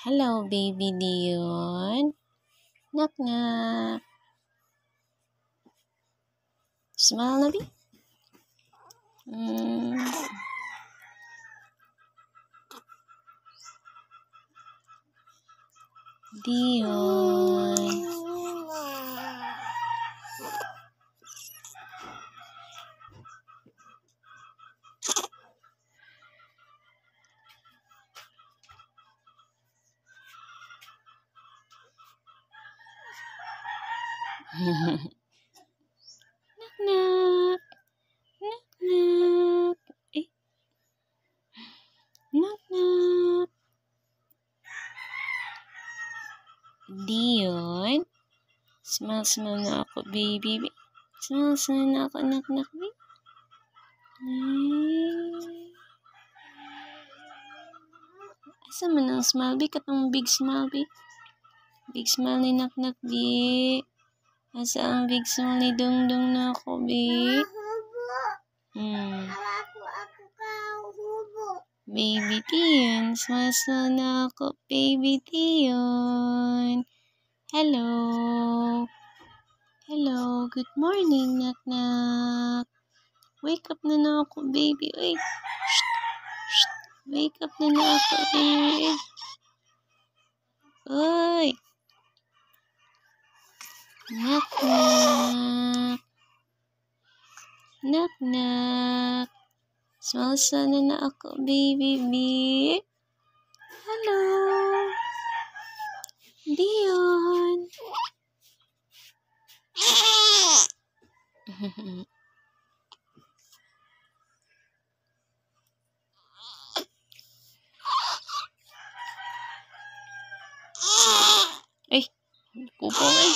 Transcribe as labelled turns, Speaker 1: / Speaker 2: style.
Speaker 1: Hello, baby Dion. Knock knock. Smile na, baby. Dion. Knock knock. Knock knock. Eh. Knock knock. Dion. Smile na ako, baby. Smile na ako, knock knock, baby. Asa man ang smile, baby? Katong big smile, baby. Big smile ni knock knock, baby. Asa ang big smile ni Dongdong na ako, baby? Baby Dion, smile na ako, baby Dion. Hello. Hello, good morning, knock knock. Wake up na ako, baby. Uy. Shh. Wake up na ako, baby. Uy. Knock knock. Knock knock. Smile na ako, baby. Hello. Dion. Ay, kupong ay.